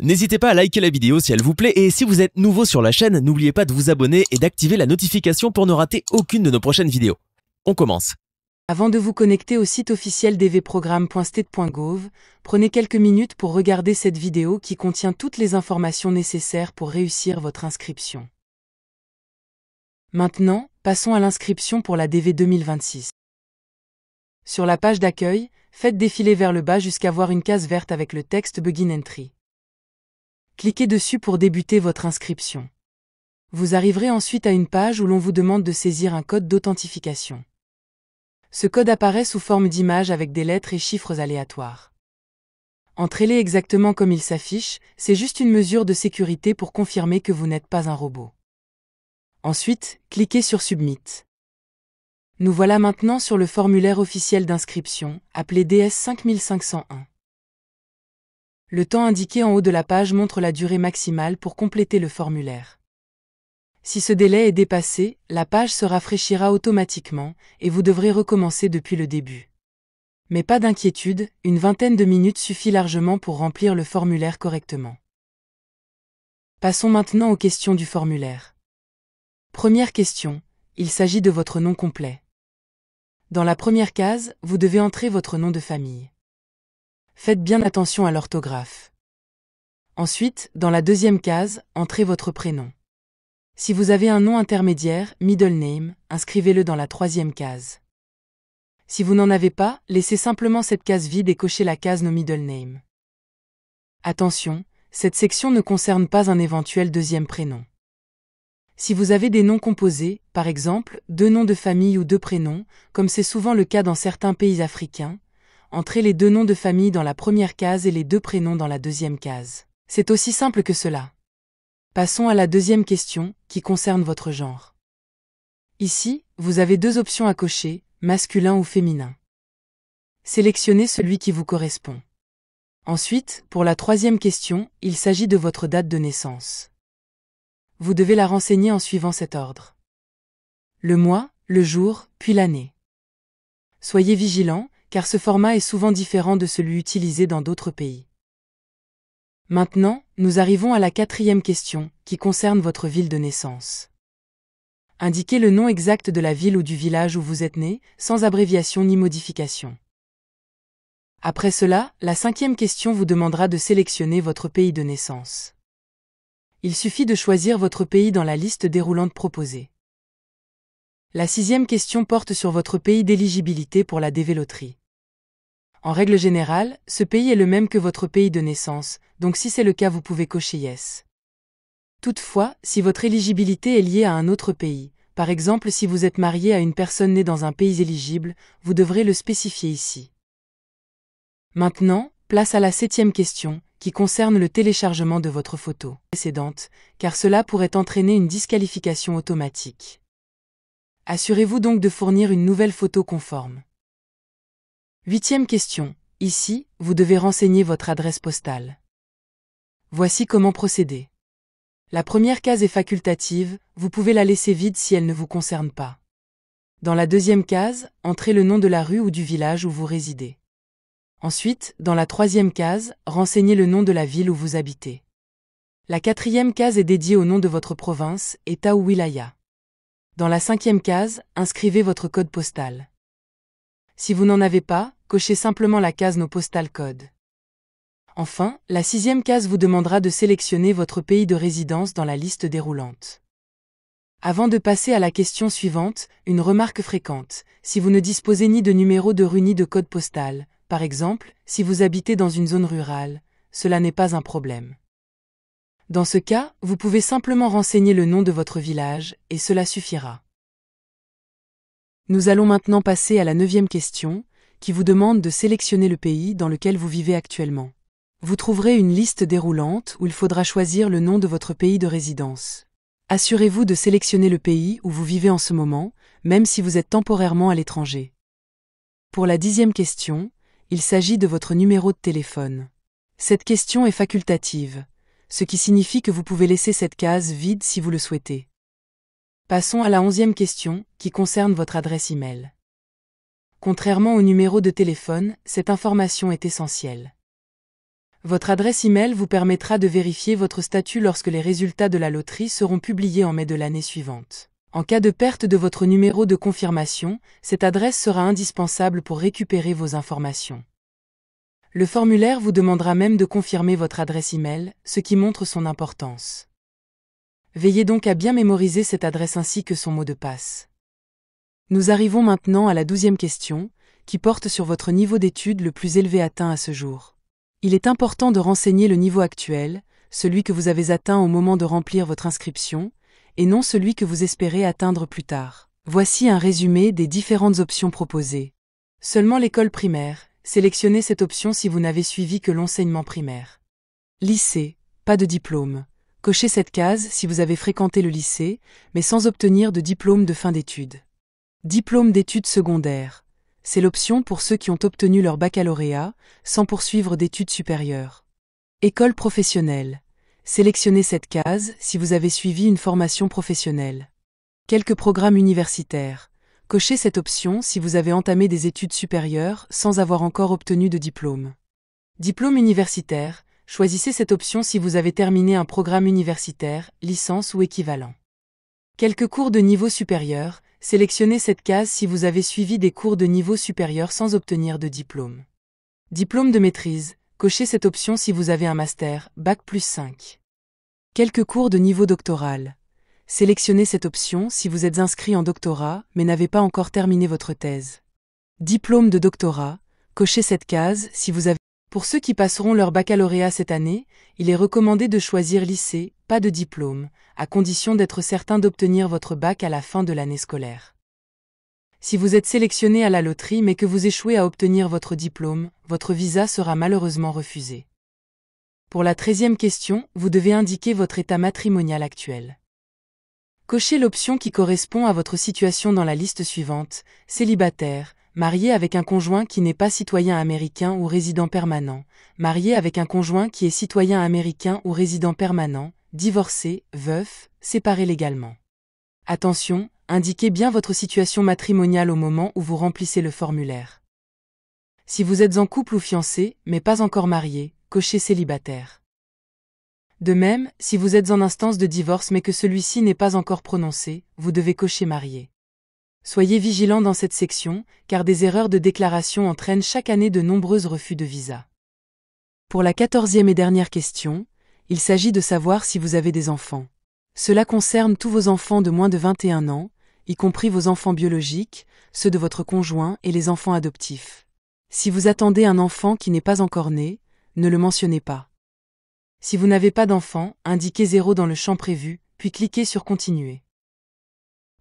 N'hésitez pas à liker la vidéo si elle vous plaît et si vous êtes nouveau sur la chaîne, n'oubliez pas de vous abonner et d'activer la notification pour ne rater aucune de nos prochaines vidéos. On commence. Avant de vous connecter au site officiel dvprogramme.state.gov, prenez quelques minutes pour regarder cette vidéo qui contient toutes les informations nécessaires pour réussir votre inscription. Maintenant, passons à l'inscription pour la DV 2026. Sur la page d'accueil, faites défiler vers le bas jusqu'à voir une case verte avec le texte Begin Entry. Cliquez dessus pour débuter votre inscription. Vous arriverez ensuite à une page où l'on vous demande de saisir un code d'authentification. Ce code apparaît sous forme d'image avec des lettres et chiffres aléatoires. Entrez-les exactement comme il s'affiche, c'est juste une mesure de sécurité pour confirmer que vous n'êtes pas un robot. Ensuite, cliquez sur Submit. Nous voilà maintenant sur le formulaire officiel d'inscription, appelé DS 5501. Le temps indiqué en haut de la page montre la durée maximale pour compléter le formulaire. Si ce délai est dépassé, la page se rafraîchira automatiquement et vous devrez recommencer depuis le début. Mais pas d'inquiétude, une vingtaine de minutes suffit largement pour remplir le formulaire correctement. Passons maintenant aux questions du formulaire. Première question, il s'agit de votre nom complet. Dans la première case, vous devez entrer votre nom de famille. Faites bien attention à l'orthographe. Ensuite, dans la deuxième case, entrez votre prénom. Si vous avez un nom intermédiaire, middle name, inscrivez-le dans la troisième case. Si vous n'en avez pas, laissez simplement cette case vide et cochez la case No middle name. Attention, cette section ne concerne pas un éventuel deuxième prénom. Si vous avez des noms composés, par exemple, 2 noms de famille ou 2 prénoms, comme c'est souvent le cas dans certains pays africains, entrez les 2 noms de famille dans la première case et les 2 prénoms dans la deuxième case. C'est aussi simple que cela. Passons à la deuxième question, qui concerne votre genre. Ici, vous avez 2 options à cocher, masculin ou féminin. Sélectionnez celui qui vous correspond. Ensuite, pour la troisième question, il s'agit de votre date de naissance. Vous devez la renseigner en suivant cet ordre. Le mois, le jour, puis l'année. Soyez vigilant, car ce format est souvent différent de celui utilisé dans d'autres pays. Maintenant, nous arrivons à la quatrième question, qui concerne votre ville de naissance. Indiquez le nom exact de la ville ou du village où vous êtes né, sans abréviation ni modification. Après cela, la cinquième question vous demandera de sélectionner votre pays de naissance. Il suffit de choisir votre pays dans la liste déroulante proposée. La sixième question porte sur votre pays d'éligibilité pour la DV Loterie. En règle générale, ce pays est le même que votre pays de naissance, donc si c'est le cas vous pouvez cocher Yes. Toutefois, si votre éligibilité est liée à un autre pays, par exemple si vous êtes marié à une personne née dans un pays éligible, vous devrez le spécifier ici. Maintenant, place à la septième question, qui concerne le téléchargement de votre photo précédente, car cela pourrait entraîner une disqualification automatique. Assurez-vous donc de fournir une nouvelle photo conforme. Huitième question, ici, vous devez renseigner votre adresse postale. Voici comment procéder. La première case est facultative, vous pouvez la laisser vide si elle ne vous concerne pas. Dans la deuxième case, entrez le nom de la rue ou du village où vous résidez. Ensuite, dans la troisième case, renseignez le nom de la ville où vous habitez. La quatrième case est dédiée au nom de votre province, État ou wilaya. Dans la cinquième case, inscrivez votre code postal. Si vous n'en avez pas, cochez simplement la case No postal code. Enfin, la sixième case vous demandera de sélectionner votre pays de résidence dans la liste déroulante. Avant de passer à la question suivante, une remarque fréquente, si vous ne disposez ni de numéro de rue ni de code postal, par exemple, si vous habitez dans une zone rurale, cela n'est pas un problème. Dans ce cas, vous pouvez simplement renseigner le nom de votre village, et cela suffira. Nous allons maintenant passer à la 9e question, qui vous demande de sélectionner le pays dans lequel vous vivez actuellement. Vous trouverez une liste déroulante où il faudra choisir le nom de votre pays de résidence. Assurez-vous de sélectionner le pays où vous vivez en ce moment, même si vous êtes temporairement à l'étranger. Pour la 10e question, il s'agit de votre numéro de téléphone. Cette question est facultative, ce qui signifie que vous pouvez laisser cette case vide si vous le souhaitez. Passons à la 11e question, qui concerne votre adresse e-mail. Contrairement au numéro de téléphone, cette information est essentielle. Votre adresse email vous permettra de vérifier votre statut lorsque les résultats de la loterie seront publiés en mai de l'année suivante. En cas de perte de votre numéro de confirmation, cette adresse sera indispensable pour récupérer vos informations. Le formulaire vous demandera même de confirmer votre adresse email, ce qui montre son importance. Veillez donc à bien mémoriser cette adresse ainsi que son mot de passe. Nous arrivons maintenant à la 12e question, qui porte sur votre niveau d'études le plus élevé atteint à ce jour. Il est important de renseigner le niveau actuel, celui que vous avez atteint au moment de remplir votre inscription, et non celui que vous espérez atteindre plus tard. Voici un résumé des différentes options proposées. Seulement l'école primaire, sélectionnez cette option si vous n'avez suivi que l'enseignement primaire. Lycée, pas de diplôme. Cochez cette case si vous avez fréquenté le lycée, mais sans obtenir de diplôme de fin d'études. Diplôme d'études secondaires. C'est l'option pour ceux qui ont obtenu leur baccalauréat, sans poursuivre d'études supérieures. École professionnelle. Sélectionnez cette case si vous avez suivi une formation professionnelle. Quelques programmes universitaires. Cochez cette option si vous avez entamé des études supérieures sans avoir encore obtenu de diplôme. Diplôme universitaire. Choisissez cette option si vous avez terminé un programme universitaire, licence ou équivalent. Quelques cours de niveau supérieur. Sélectionnez cette case si vous avez suivi des cours de niveau supérieur sans obtenir de diplôme. Diplôme de maîtrise. Cochez cette option si vous avez un master, Bac+5. Quelques cours de niveau doctoral. Sélectionnez cette option si vous êtes inscrit en doctorat mais n'avez pas encore terminé votre thèse. Diplôme de doctorat. Cochez cette case si vous avez... Pour ceux qui passeront leur baccalauréat cette année, il est recommandé de choisir lycée, pas de diplôme, à condition d'être certain d'obtenir votre bac à la fin de l'année scolaire. Si vous êtes sélectionné à la loterie mais que vous échouez à obtenir votre diplôme, votre visa sera malheureusement refusé. Pour la 13e question, vous devez indiquer votre état matrimonial actuel. Cochez l'option qui correspond à votre situation dans la liste suivante, célibataire, marié avec un conjoint qui n'est pas citoyen américain ou résident permanent, marié avec un conjoint qui est citoyen américain ou résident permanent, divorcé, veuf, séparé légalement. Attention, indiquez bien votre situation matrimoniale au moment où vous remplissez le formulaire. Si vous êtes en couple ou fiancé, mais pas encore marié, cochez célibataire. De même, si vous êtes en instance de divorce mais que celui-ci n'est pas encore prononcé, vous devez cocher marié. Soyez vigilants dans cette section, car des erreurs de déclaration entraînent chaque année de nombreux refus de visa. Pour la 14e et dernière question, il s'agit de savoir si vous avez des enfants. Cela concerne tous vos enfants de moins de 21 ans, y compris vos enfants biologiques, ceux de votre conjoint et les enfants adoptifs. Si vous attendez un enfant qui n'est pas encore né, ne le mentionnez pas. Si vous n'avez pas d'enfant, indiquez 0 dans le champ prévu, puis cliquez sur Continuer.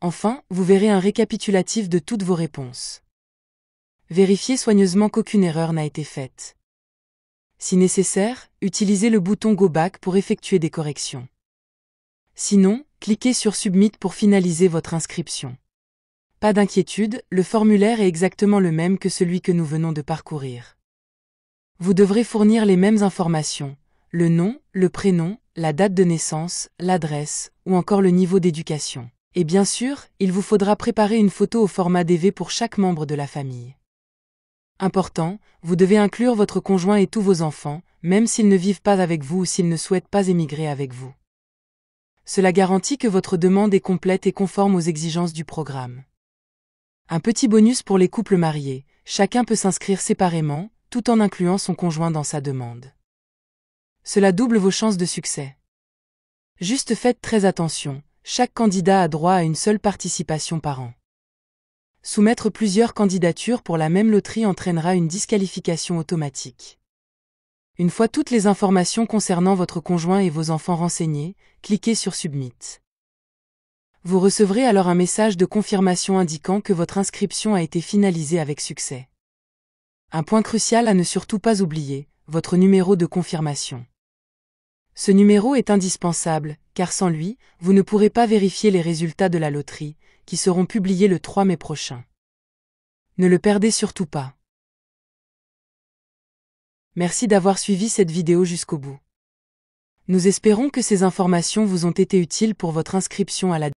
Enfin, vous verrez un récapitulatif de toutes vos réponses. Vérifiez soigneusement qu'aucune erreur n'a été faite. Si nécessaire, utilisez le bouton Go Back pour effectuer des corrections. Sinon, cliquez sur Submit pour finaliser votre inscription. Pas d'inquiétude, le formulaire est exactement le même que celui que nous venons de parcourir. Vous devrez fournir les mêmes informations, le nom, le prénom, la date de naissance, l'adresse, ou encore le niveau d'éducation. Et bien sûr, il vous faudra préparer une photo au format DV pour chaque membre de la famille. Important, vous devez inclure votre conjoint et tous vos enfants, même s'ils ne vivent pas avec vous ou s'ils ne souhaitent pas émigrer avec vous. Cela garantit que votre demande est complète et conforme aux exigences du programme. Un petit bonus pour les couples mariés, chacun peut s'inscrire séparément, tout en incluant son conjoint dans sa demande. Cela double vos chances de succès. Juste faites très attention. Chaque candidat a droit à une seule participation par an. Soumettre plusieurs candidatures pour la même loterie entraînera une disqualification automatique. Une fois toutes les informations concernant votre conjoint et vos enfants renseignées, cliquez sur Submit. Vous recevrez alors un message de confirmation indiquant que votre inscription a été finalisée avec succès. Un point crucial à ne surtout pas oublier, votre numéro de confirmation. Ce numéro est indispensable, car sans lui, vous ne pourrez pas vérifier les résultats de la loterie, qui seront publiés le 3 mai prochain. Ne le perdez surtout pas. Merci d'avoir suivi cette vidéo jusqu'au bout. Nous espérons que ces informations vous ont été utiles pour votre inscription à la